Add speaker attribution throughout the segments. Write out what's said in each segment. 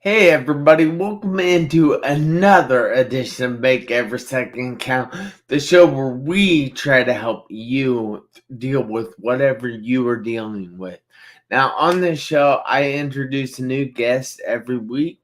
Speaker 1: Hey everybody, welcome into another edition of Make Every Second Count, the show where we try to help you deal with whatever you are dealing with. Now, on this show, I introduce a new guest every week,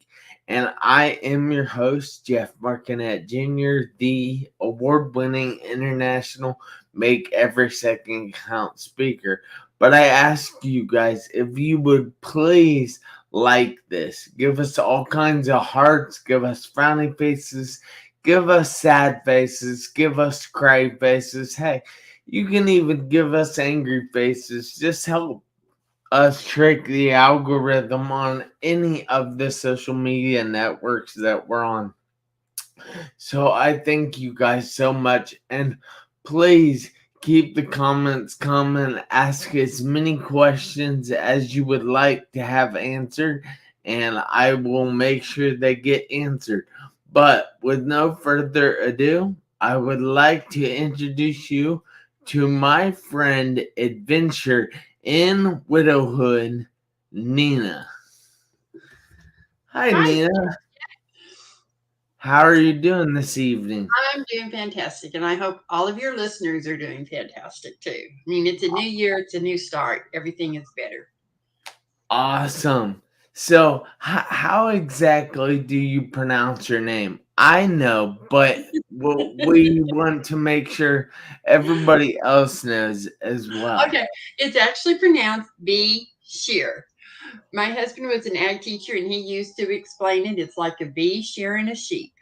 Speaker 1: and I am your host, Jeff Marconette Jr., the award-winning international Make Every Second Count speaker. But I ask you guys if you would please like this. Give us all kinds of hearts. Give us frowny faces. Give us sad faces. Give us cry faces. Hey, you can even give us angry faces. Just help us trick the algorithm on any of the social media networks that we're on. So I thank you guys so much. And please keep the comments coming. Ask as many questions as you would like to have answered, and I will make sure they get answered. But with no further ado, I would like to introduce you to my friend adventure in widowhood, Nina. Hi,
Speaker 2: Hi,
Speaker 1: Nina. How are you doing this evening?
Speaker 2: I'm doing fantastic, and I hope all of your listeners are doing fantastic too. I mean, it's a new year, it's a new start. Everything is better.
Speaker 1: Awesome. So, how exactly do you pronounce your name? I know, but we want to make sure everybody else knows as well.
Speaker 2: Okay, it's actually pronounced be shear. My husband was an ag teacher, and he used to explain it. It's like a bee shearing a sheep.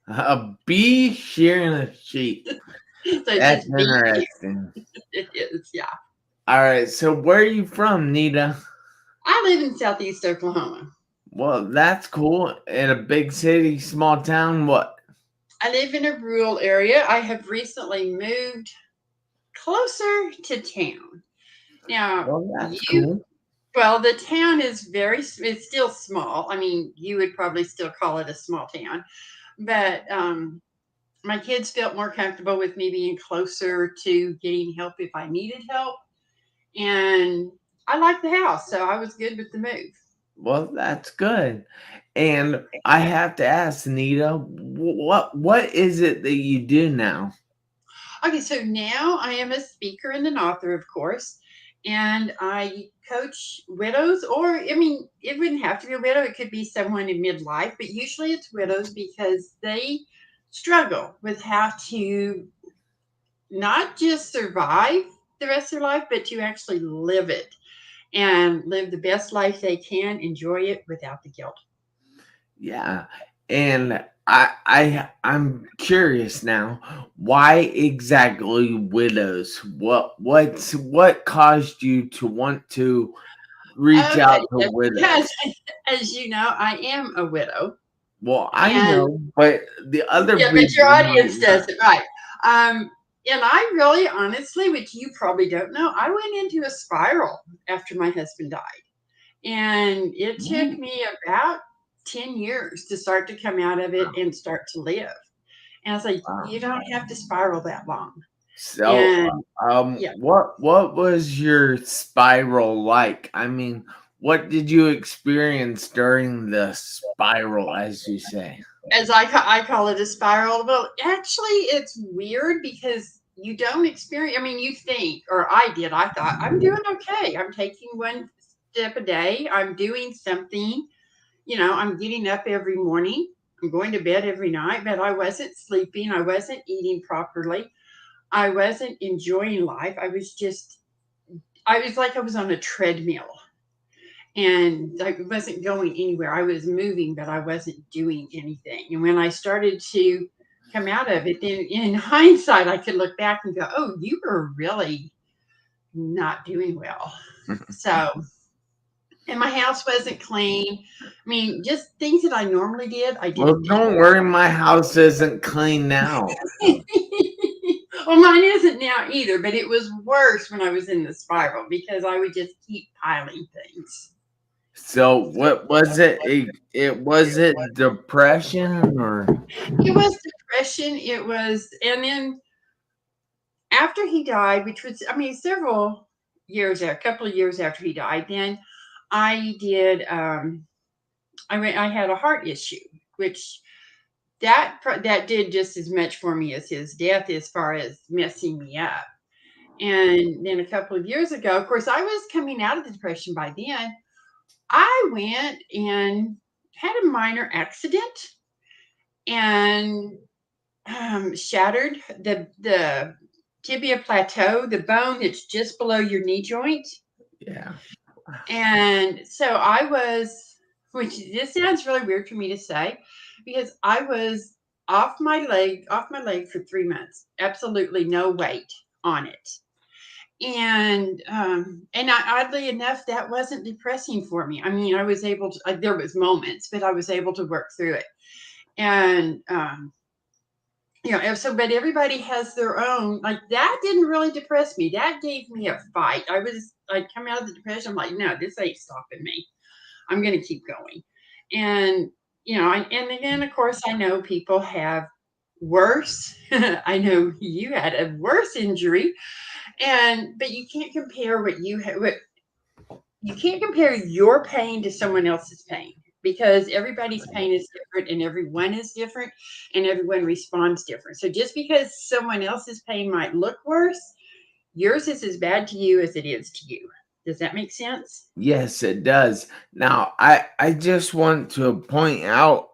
Speaker 1: A bee shearing a sheep.
Speaker 2: So it's
Speaker 1: That's
Speaker 2: just bee shear.
Speaker 1: interesting.
Speaker 2: It is, yeah.
Speaker 1: All right. So, where are you from, Nita?
Speaker 2: I live in southeast Oklahoma.
Speaker 1: Well, that's cool. In a big city, small town. What?
Speaker 2: I live in a rural area. I have recently moved closer to town. Now,
Speaker 1: Well, that's
Speaker 2: you
Speaker 1: cool.
Speaker 2: Well, the town is it's still small. I mean, you would probably still call it a small town, but my kids felt more comfortable with me being closer to getting help if I needed help, and I liked the house, so I was good with the move.
Speaker 1: Well, that's good. And I have to ask, Nita, what is it that you do now?
Speaker 2: Okay, so now I am a speaker and an author, of course, and I coach widows, or I mean, it wouldn't have to be a widow, it could be someone in midlife, but usually it's widows because they struggle with how to not just survive the rest of their life, but to actually live it and live the best life they can, enjoy it without the guilt.
Speaker 1: Yeah. And I'm curious now, why exactly widows? What caused you to want to reach
Speaker 2: Okay,
Speaker 1: out to
Speaker 2: so because
Speaker 1: widows?
Speaker 2: as you know, I am a widow,
Speaker 1: Well, I
Speaker 2: and
Speaker 1: know, but the other
Speaker 2: yeah, but
Speaker 1: people
Speaker 2: your
Speaker 1: might
Speaker 2: audience
Speaker 1: not.
Speaker 2: doesn't, right? Um, and I really, honestly, which you probably don't know, I went into a spiral after my husband died, and it took
Speaker 1: Ooh,
Speaker 2: me about 10 years to start to come out of it
Speaker 1: wow.
Speaker 2: and start to live. And I was like,
Speaker 1: Wow.
Speaker 2: you don't have to spiral that long.
Speaker 1: So,
Speaker 2: And yeah.
Speaker 1: what was your spiral like? I mean, what did you experience during the spiral, as you say?
Speaker 2: As I call it a spiral. Well, actually, it's weird because you don't experience. I mean, you think, or I did. I thought I'm doing okay. I'm taking one step a day. I'm doing something. I'm getting up every morning. I'm going to bed every night, but I wasn't sleeping. I wasn't eating properly. I wasn't enjoying life. I was like I was on a treadmill and I wasn't going anywhere. I was moving, but I wasn't doing anything. And when I started to come out of it, then in hindsight, I could look back and go, "Oh, you were really not doing well." So, and my house wasn't clean. I mean, just things that I normally did, I
Speaker 1: Well,
Speaker 2: didn't do.
Speaker 1: don't worry, my house isn't clean now.
Speaker 2: Well, mine isn't now either, but it was worse when I was in the spiral because I would just keep piling things.
Speaker 1: So, what was it? It was it depression or?
Speaker 2: It was depression. It was, and then after he died, which was, I mean, several years, a couple of years after he died, then I did. I had a heart issue, which that did just as much for me as his death as far as messing me up. And then a couple of years ago, of course, I was coming out of the depression by then. I went and had a minor accident and shattered the tibia plateau, the bone that's just below your knee joint.
Speaker 1: Yeah.
Speaker 2: And so I was, which this sounds really weird for me to say, because I was off my leg for 3 months, absolutely no weight on it. Oddly enough, that wasn't depressing for me. I mean, I was able to. There was moments, but I was able to work through it. And but everybody has their own. Like that didn't really depress me. That gave me a fight. I'd come out of the depression. I'm like, no, this ain't stopping me. I'm going to keep going. And and again, of course, I know people have worse. I know you had a worse injury, but you can't compare what you have. You can't compare your pain to someone else's pain because everybody's pain is different and everyone is different and everyone responds different. So just because someone else's pain might look worse, yours is as bad to you as it is to you. Does that make sense?
Speaker 1: Yes, it does. Now, I just want to point out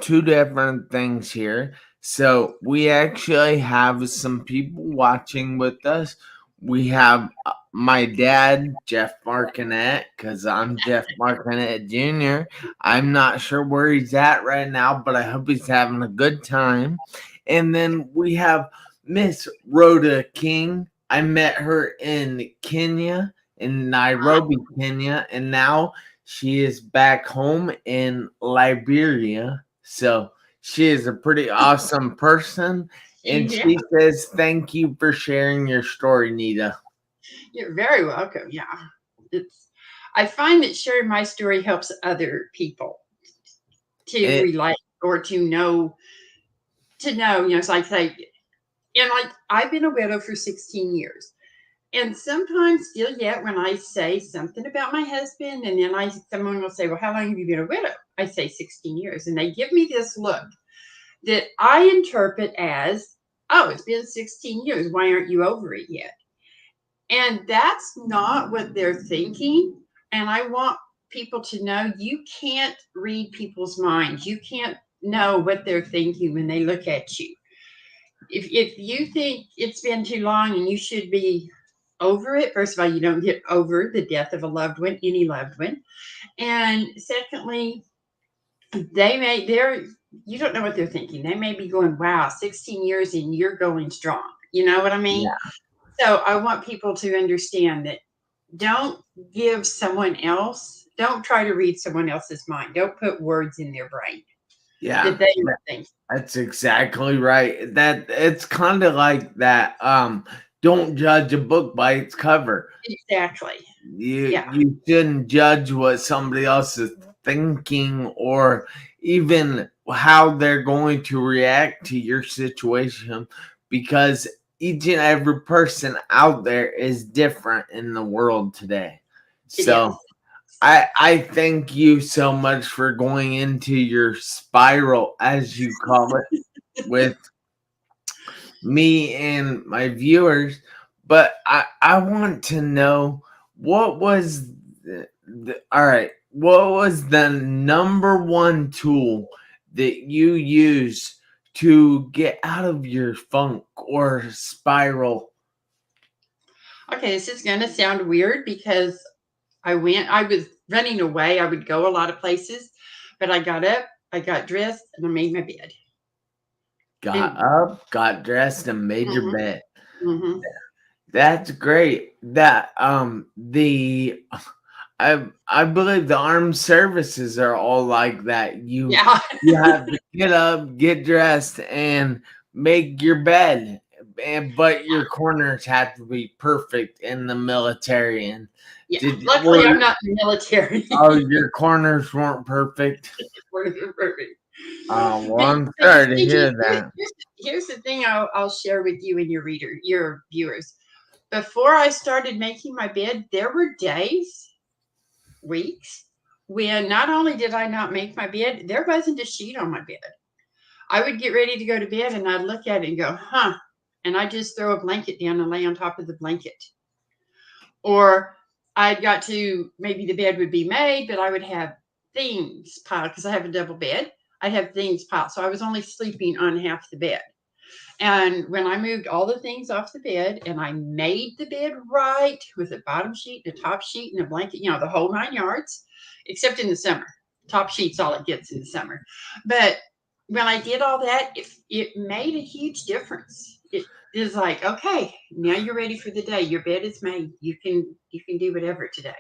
Speaker 1: two different things here. So we actually have some people watching with us. We have my dad, Jeff Marconette, because I'm Jeff Marconette Jr. I'm not sure where he's at right now, but I hope he's having a good time. And then we have Miss Rhoda King. I met her in Kenya, in Nairobi, Kenya, and now she is back home in Liberia. So she is a pretty awesome person. And
Speaker 2: Yeah,
Speaker 1: she says, "Thank you for sharing your story, Nita."
Speaker 2: you're very welcome. Yeah. It's I find that sharing my story helps other people to
Speaker 1: It,
Speaker 2: relate or to know, it's like say, and like I've been a widow for 16 years. And sometimes still yet when I say something about my husband and then someone will say, well, how long have you been a widow? I say 16 years. And they give me this look that I interpret as, oh, it's been 16 years. Why aren't you over it yet? And that's not what they're thinking. And I want people to know you can't read people's minds. You can't know what they're thinking when they look at you. If you think it's been too long and you should be over it, first of all, you don't get over the death of a loved one, any loved one. And secondly, they're you don't know what they're thinking. They may be going, wow, 16 years and you're going strong. You know what I mean?
Speaker 1: yeah,
Speaker 2: So I want people to understand that don't don't try to read someone else's mind. Don't put words in their brain
Speaker 1: yeah,
Speaker 2: that they don't think.
Speaker 1: that's exactly right. That it's kind of like that. Don't judge a book by its cover.
Speaker 2: Exactly.
Speaker 1: You
Speaker 2: Yeah,
Speaker 1: you shouldn't judge what somebody else is thinking or even how they're going to react to your situation, because each and every person out there is different in the world today.
Speaker 2: it is.
Speaker 1: So I thank you so much for going into your spiral, as you call it, with me and my viewers. But I want to know what was all right, what was the number one tool that you use to get out of your funk or spiral?
Speaker 2: Okay, this is going to sound weird because I was running away. I would go a lot of places, but I got up, I got dressed, and I made my bed.
Speaker 1: Got
Speaker 2: And
Speaker 1: up, got dressed, and made your
Speaker 2: mhm,
Speaker 1: bed.
Speaker 2: mhm.
Speaker 1: That's great. That the I believe the armed services are all like that.
Speaker 2: Yeah,
Speaker 1: You have to get up, get dressed, and make your bed. But your corners have to be perfect in the military. And
Speaker 2: yeah.
Speaker 1: did
Speaker 2: Luckily, I'm
Speaker 1: were
Speaker 2: not in the military.
Speaker 1: oh, your corners weren't perfect?
Speaker 2: Perfect.
Speaker 1: Well,
Speaker 2: But
Speaker 1: I'm
Speaker 2: but you
Speaker 1: sorry to
Speaker 2: see,
Speaker 1: hear that.
Speaker 2: here's the thing I'll share with you and your viewers. Before I started making my bed, there were days, weeks, when not only did I not make my bed, there wasn't a sheet on my bed. I would get ready to go to bed and I'd look at it and go, huh. And I'd just throw a blanket down and lay on top of the blanket. Or I'd got to, maybe the bed would be made, but I would have things piled because I have a double bed. I'd have things piled. So I was only sleeping on half the bed. And when I moved all the things off the bed and I made the bed right with a bottom sheet, a top sheet, and a blanket, the whole 9 yards, except in the summer. Top sheet's all it gets in the summer. But when I did all that, it made a huge difference. It is like, okay, now you're ready for the day. Your bed is made. You can do whatever today.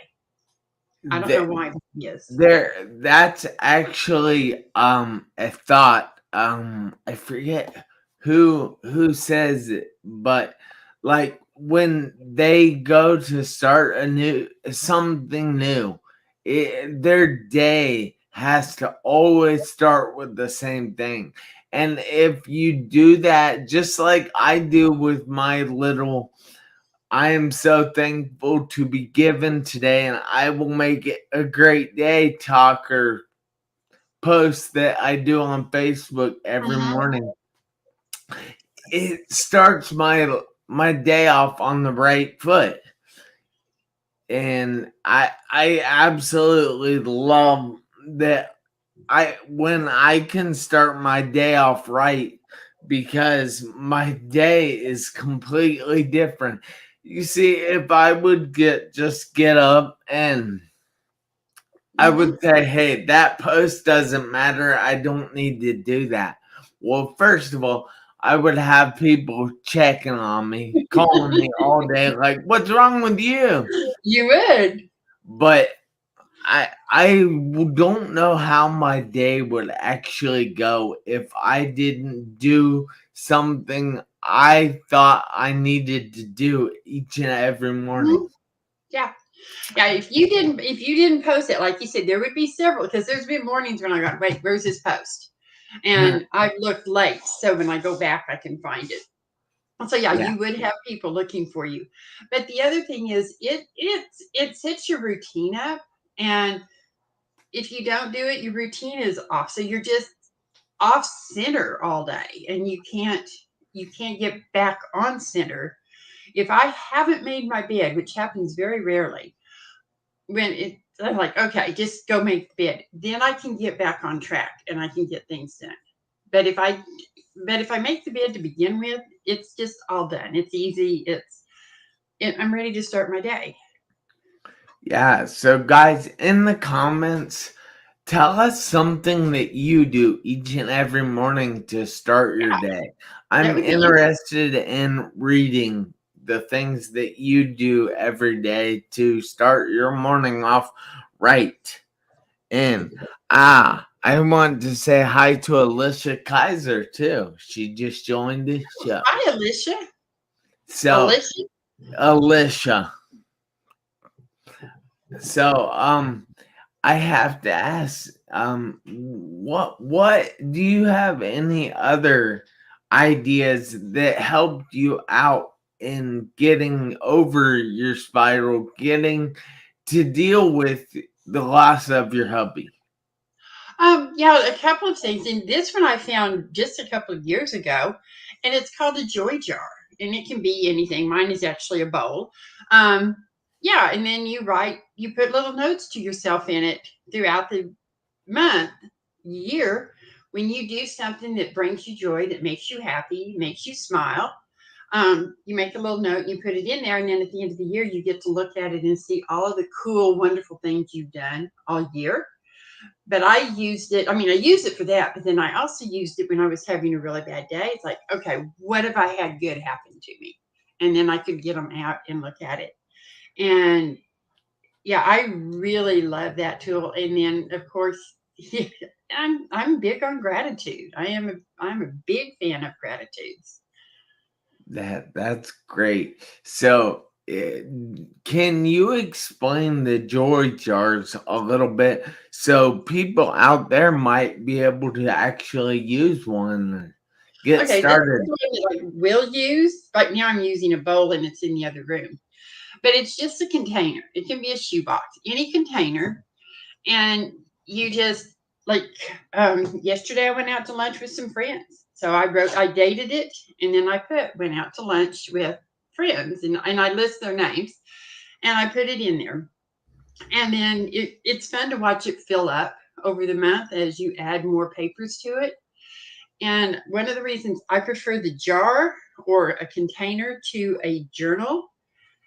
Speaker 2: I don't know
Speaker 1: There,
Speaker 2: why that is.
Speaker 1: that's actually a thought. I forget who says it, but like when they go to start a new something new, their day has to always start with the same thing. And if you do that, just like I do with my little, I am so thankful to be given today, and I will make it a great day talker post that I do on Facebook every
Speaker 2: Mhm.
Speaker 1: morning. It starts my day off on the right foot. And I absolutely love that I when I can start my day off right, because my day is completely different. You see, if I would get up and I
Speaker 2: Mhm.
Speaker 1: would say, hey, that post doesn't matter, I don't need to do that. Well, first of all, I would have people checking on me, calling me all day, like, what's wrong with you?
Speaker 2: You would.
Speaker 1: But I don't know how my day would actually go if I didn't do something I thought I needed to do each and every morning.
Speaker 2: Mhm. Yeah. Yeah, if you didn't post it, like you said, there would be several because there's been mornings when I got, wait, where's this post? And I've looked late, so when I go back, I can find it. So yeah,
Speaker 1: Yeah.
Speaker 2: you would have people looking for you. But the other thing is, it sets your routine up, and if you don't do it, your routine is off. So you're just off center all day, and you can't get back on center. If I haven't made my bed, which happens very rarely, when I'm like, okay, just go make the bed. Then I can get back on track and I can get things done. But if I make the bed to begin with, it's just all done. It's easy. I'm ready to start my day.
Speaker 1: Yeah. So, guys, in the comments, tell us something that you do each and every morning to start your
Speaker 2: Yeah,
Speaker 1: day.
Speaker 2: that
Speaker 1: I'm
Speaker 2: would be interesting.
Speaker 1: interested in reading the things that you do every day to start your morning off right. And I want to say hi to Alicia Kaiser too. She just joined the show.
Speaker 2: Hi, Alicia.
Speaker 1: So,
Speaker 2: Alicia.
Speaker 1: Alicia. So, I have to ask, what do you have any other ideas that helped you out in getting over your spiral, getting to deal with the loss of your hubby?
Speaker 2: Yeah, a couple of things. And this one I found just a couple of years ago, and it's called a joy jar. And it can be anything. Mine is actually a bowl. Um, yeah, and then you put little notes to yourself in it throughout the month, year, when you do something that brings you joy, that makes you happy, makes you smile. You make a little note and you put it in there, and then at the end of the year, you get to look at it and see all of the cool, wonderful things you've done all year. But I used it. I mean, I used it for that, but then I also used it when I was having a really bad day. It's like, okay, what have I had good happen to me? And then I could get them out and look at it. And yeah, I really love that tool. And then, of course, I'm big on gratitude. I'm a big fan of gratitudes.
Speaker 1: That's great. So, can you explain the joy jars a little bit so people out there might be able to actually use one? Get
Speaker 2: Okay, this is
Speaker 1: started.
Speaker 2: the one that I will use. Right now, I'm using a bowl, and it's in the other room. But it's just a container. It can be a shoebox, any container. And you just like yesterday I went out to lunch with some friends. So I dated it, and then I put went out to lunch with friends, and I list their names, and I put it in there. And then it's fun to watch it fill up over the month as you add more papers to it. And one of the reasons I prefer the jar or a container to a journal,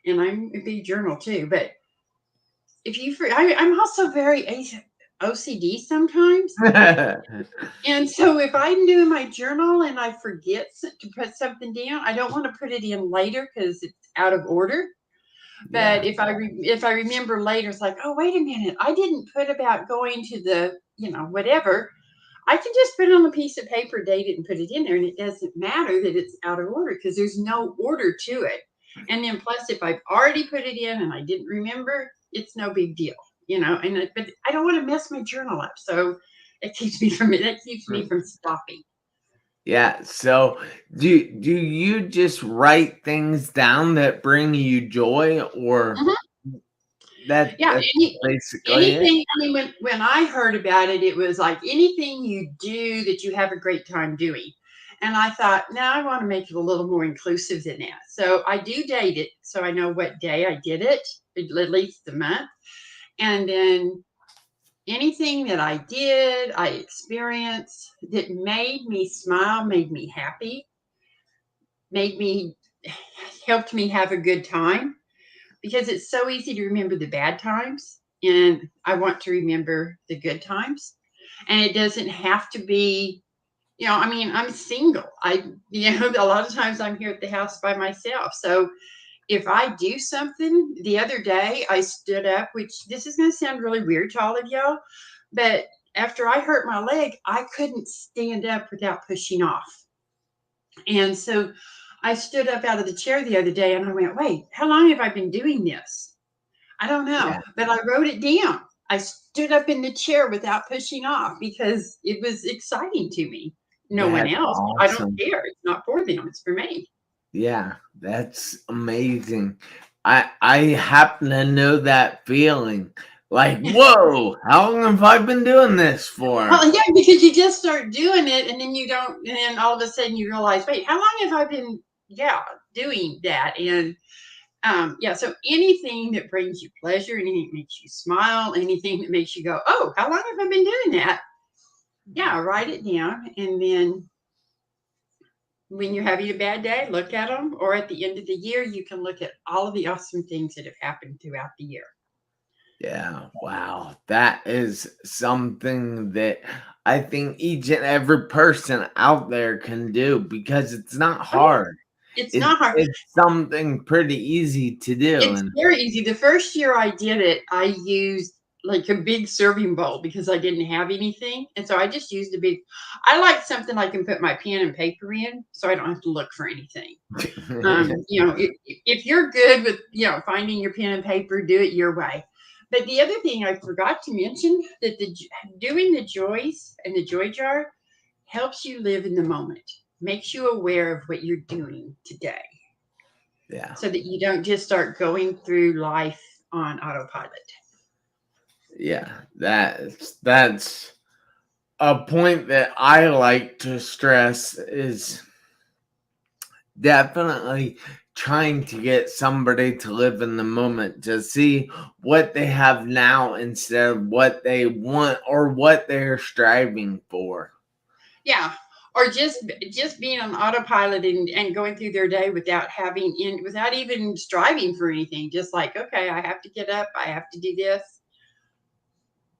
Speaker 2: and I'm a big journal too, but if you, I'm also very OCD sometimes. And so if I'm doing my journal and I forget to put something down, I don't want to put it in later because it's out of order. But
Speaker 1: Yeah.
Speaker 2: if I remember later, it's like, oh, wait a minute, I didn't put about going to the, whatever. I can just put it on a piece of paper, date it, and put it in there, and it doesn't matter that it's out of order because there's no order to it. And then plus, if I've already put it in and I didn't remember, it's no big deal, but I don't want to mess my journal up, so that keeps me from stopping.
Speaker 1: Yeah. So do you just write things down that bring you joy, or
Speaker 2: Mhm. Yeah,
Speaker 1: that's basically it?
Speaker 2: anything. I mean, when I heard about it, it was like anything you do that you have a great time doing. And I thought, now I want to make it a little more inclusive than that. So I do date it, so I know what day I did it, at least the month. And then anything that I did, I experienced that made me smile, made me happy, made me helped me have a good time, because it's so easy to remember the bad times, and I want to remember the good times. And it doesn't have to be, I mean, I'm single. A lot of times I'm here at the house by myself. So if I do something, the other day I stood up, which this is going to sound really weird to all of y'all, but after I hurt my leg, I couldn't stand up without pushing off. And so I stood up out of the chair the other day and I went, wait, how long have I been doing this? I don't know,
Speaker 1: Yeah.
Speaker 2: but I wrote it down. I stood up in the chair without pushing off because it was exciting to me. No one
Speaker 1: That's
Speaker 2: else. I don't
Speaker 1: awesome.
Speaker 2: care. It's not for them. It's for me.
Speaker 1: Yeah, that's amazing. I happen to know that feeling. Like, whoa, how long have I been doing this for?
Speaker 2: Well, yeah, because you just start doing it, and then you don't, and then all of a sudden you realize, wait, how long have I been, yeah, doing that? And yeah, so anything that brings you pleasure, anything that makes you smile, anything that makes you go, oh, how long have I been doing that? Yeah, write it down, and then when you're having a bad day, look at them. Or at the end of the year, you can look at all of the awesome things that have happened throughout the year.
Speaker 1: Yeah, wow. That is something that I think each and every person out there can do because it's not
Speaker 2: Oh, yeah.
Speaker 1: hard.
Speaker 2: It's not hard.
Speaker 1: It's something pretty easy to do.
Speaker 2: It's
Speaker 1: And
Speaker 2: very easy. The first year I did it, I used like a big serving bowl because I didn't have anything. And so I just used a big, I like something I can put my pen and paper in so I don't have to look for anything. If you're good with, finding your pen and paper, do it your way. But the other thing I forgot to mention that doing the joys and the joy jar helps you live in the moment, makes you aware of what you're doing today
Speaker 1: yeah.
Speaker 2: so that you don't just start going through life on autopilot.
Speaker 1: Yeah. That's a point that I like to stress is definitely trying to get somebody to live in the moment, to see what they have now instead of what they want or what they're striving for.
Speaker 2: Yeah. Or just being on autopilot and going through their day without even striving for anything. Just like, okay, I have to get up, I have to do this.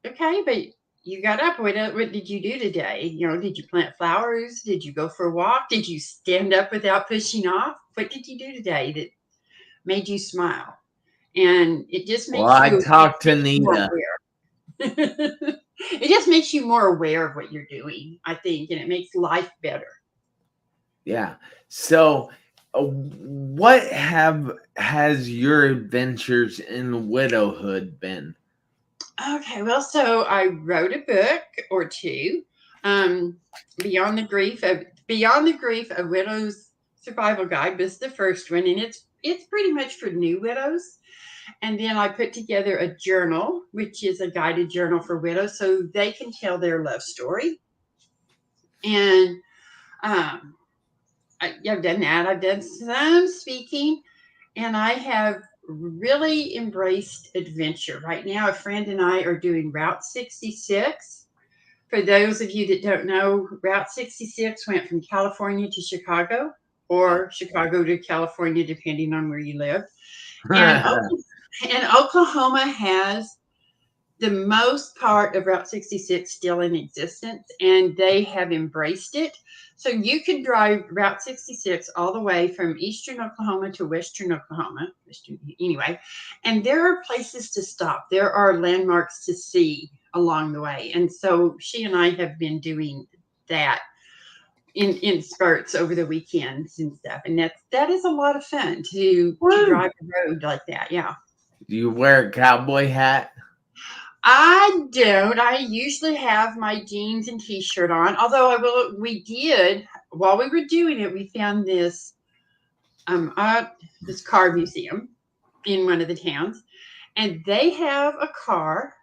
Speaker 2: Okay, but you got up. What did you do today? Did you plant flowers? Did you go for a walk? Did you stand up without pushing off? What did you do today that made you smile? And it just
Speaker 1: Well,
Speaker 2: makes
Speaker 1: I
Speaker 2: you
Speaker 1: talked to Nita.
Speaker 2: more aware. It just makes you more aware of what you're doing, I think, and it makes life better.
Speaker 1: Yeah. So, what have has your adventures in widowhood been?
Speaker 2: Okay, well, so I wrote a book or two, um, Beyond the Grief of Widows Survival Guide was the first one, and it's pretty much for new widows. And then I put together a journal, which is a guided journal for widows, so they can tell their love story. And um, I've done that. I've done some speaking, and I have really embraced adventure. Right now, a friend and I are doing Route 66. For those of you that don't know, Route 66 went from California to Chicago, or Chicago to California, depending on where you live. And, and Oklahoma has the most part of Route 66 still in existence, and they have embraced it. So you can drive Route 66 all the way from eastern Oklahoma to western Oklahoma, anyway, and there are places to stop. There are landmarks to see along the way. And so she and I have been doing that in spurts over the weekends and stuff. And that is a lot of fun to drive the road like that. Yeah.
Speaker 1: Do you wear a cowboy hat?
Speaker 2: I don't. I usually have my jeans and t-shirt on. Although we did while we were doing it, we found this this car museum in one of the towns, and they have a car.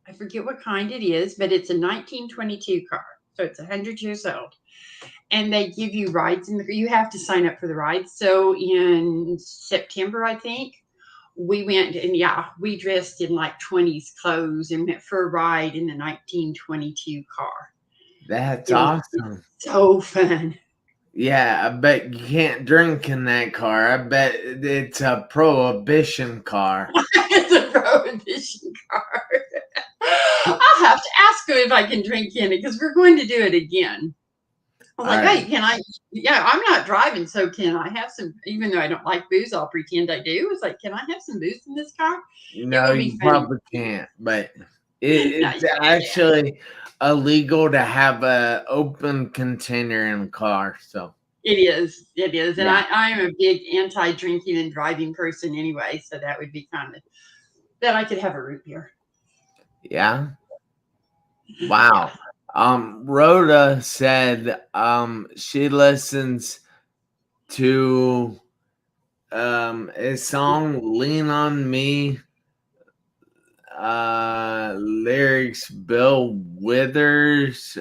Speaker 2: I forget what kind it is, but it's a 1922 car, so it's 100 years old. And they give you rides you have to sign up for the rides. So in September, I think, we went, and we dressed in like 20s clothes and went for a ride in the 1922 car.
Speaker 1: That's awesome.
Speaker 2: So fun.
Speaker 1: Yeah, I bet you can't drink in that car. I bet it's a prohibition car.
Speaker 2: It's a prohibition car. I'll have to ask her if I can drink in it, because we're going to do it again. I'm like, hey, can I? Yeah, I'm not driving, so can I have some? Even though I don't like booze, I'll pretend I do. It's like, can I have some booze in this car?
Speaker 1: No, you probably can't, but it's actually illegal to have an open container in a car. So
Speaker 2: it is, and I am a big anti-drinking and driving person anyway, so that would be kind of that I could have a root beer.
Speaker 1: Yeah. Wow. Rhoda said she listens to a song "Lean on Me," lyrics Bill Withers.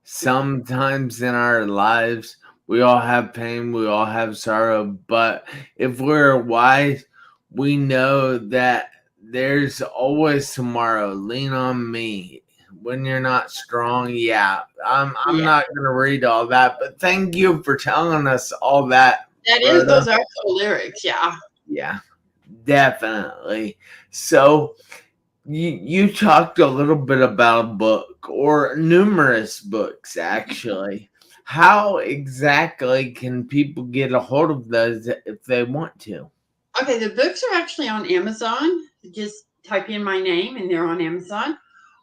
Speaker 1: Sometimes in our lives we all have pain, we all have sorrow, but if we're wise, we know that there's always tomorrow. Lean on me when you're not strong. I'm not gonna read all that, but thank you for telling us all that.
Speaker 2: Those are the lyrics.
Speaker 1: Yeah, definitely. So you talked a little bit about a book, or numerous books actually. How exactly can people get a hold of those if they want to?
Speaker 2: Okay, the books are actually on Amazon. Just type in my name and they're on Amazon.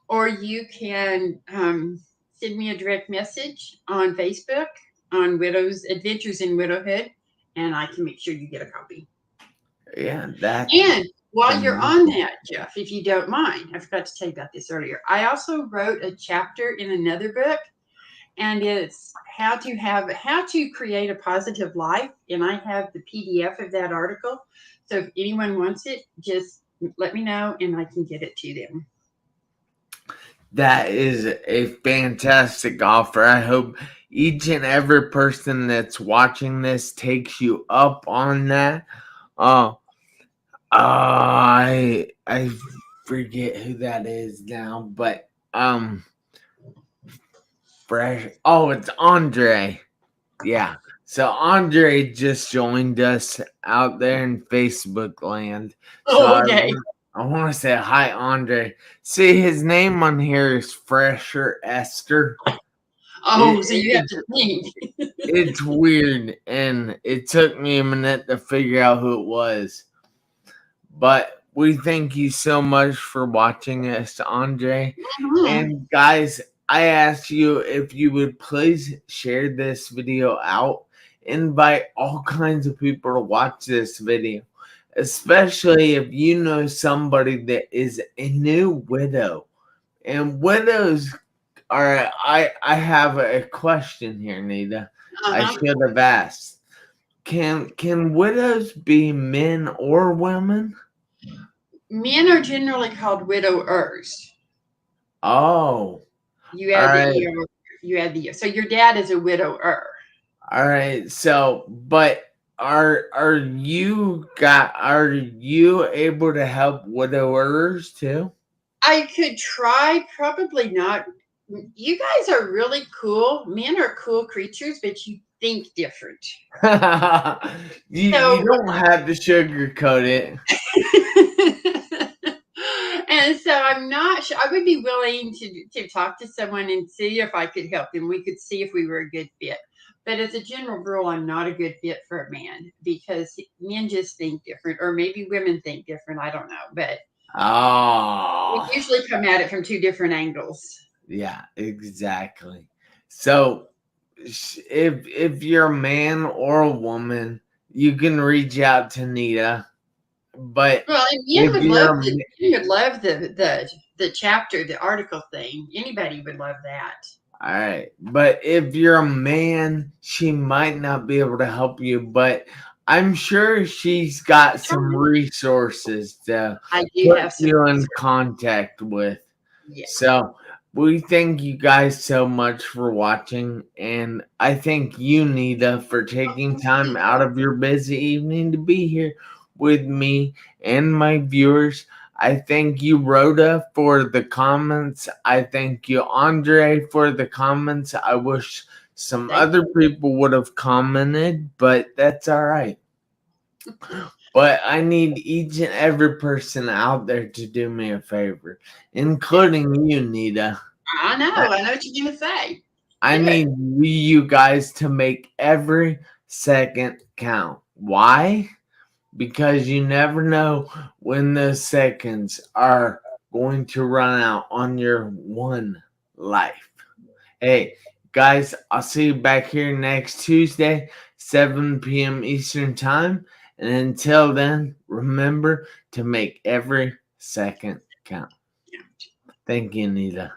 Speaker 2: Or you can send me a direct message on Facebook on Widows Adventures in Widowhood, and I can make sure you get a copy.
Speaker 1: Yeah, that.
Speaker 2: And while you're on that, Jeff, if you don't mind, I forgot to tell you about this earlier. I also wrote a chapter in another book, and it's how to create a positive life. And I have the PDF of that article. So if anyone wants it, just let me know and I can get it to them.
Speaker 1: That is a fantastic offer. I hope each and every person that's watching this takes you up on that. I forget who that is now, but fresh. Oh, it's Andre. Yeah. So Andre just joined us out there in Facebook land. So
Speaker 2: okay.
Speaker 1: I want to say hi, Andre. See, his name on here is Fresher Esther.
Speaker 2: So you have to think.
Speaker 1: It's weird, and it took me a minute to figure out who it was. But we thank you so much for watching us, Andre.
Speaker 2: Mm-hmm.
Speaker 1: And guys, I ask you if you would please share this video out. Invite all kinds of people to watch this video, especially if you know somebody that is a new widow. And widows are, I have a question here, Nita. I should have asked. can widows be men or women?
Speaker 2: Men are generally called widowers.
Speaker 1: Oh,
Speaker 2: You
Speaker 1: all
Speaker 2: add the
Speaker 1: right.
Speaker 2: er, you add the so your dad is a widower.
Speaker 1: All right. So, but are you able to help widowers too?
Speaker 2: I could try, probably not. You guys are really cool. Men are cool creatures, but you think different.
Speaker 1: You
Speaker 2: So
Speaker 1: don't have to sugarcoat it.
Speaker 2: and so I'm not sure. I would be willing to talk to someone and see if I could help them. We could see if we were a good fit. But as a general rule, I'm not a good fit for a man because men just think different, or maybe women think different. I don't know, but we
Speaker 1: Oh,
Speaker 2: usually come at it from two different angles.
Speaker 1: yeah, exactly. So, if you're a man or a woman, you can reach out to Nita. But
Speaker 2: Well, and men
Speaker 1: if
Speaker 2: would love
Speaker 1: you're
Speaker 2: the chapter, the article thing. Anybody would love that.
Speaker 1: All right. But if you're a man, she might not be able to help you, but I'm sure she's got some resources to
Speaker 2: I do
Speaker 1: put
Speaker 2: have some
Speaker 1: you in
Speaker 2: research.
Speaker 1: contact with.
Speaker 2: Yeah.
Speaker 1: So we thank you guys so much for watching, and I thank you, Nita, for taking time out of your busy evening to be here with me and my viewers. I thank you, Rhoda, for the comments. I thank you, Andre, for the comments. I wish some
Speaker 2: Thank
Speaker 1: other people would have commented, but that's all right. But I need each and every person out there to do me a favor, including you, Nita.
Speaker 2: I know. I know what you're gonna say.
Speaker 1: I
Speaker 2: Do it.
Speaker 1: need you guys to make every second count. Why? Because you never know when the seconds are going to run out on your one life. Hey, guys, I'll see you back here next Tuesday, 7 p.m. Eastern Time. And until then, remember to make every second count. Thank you, Nita.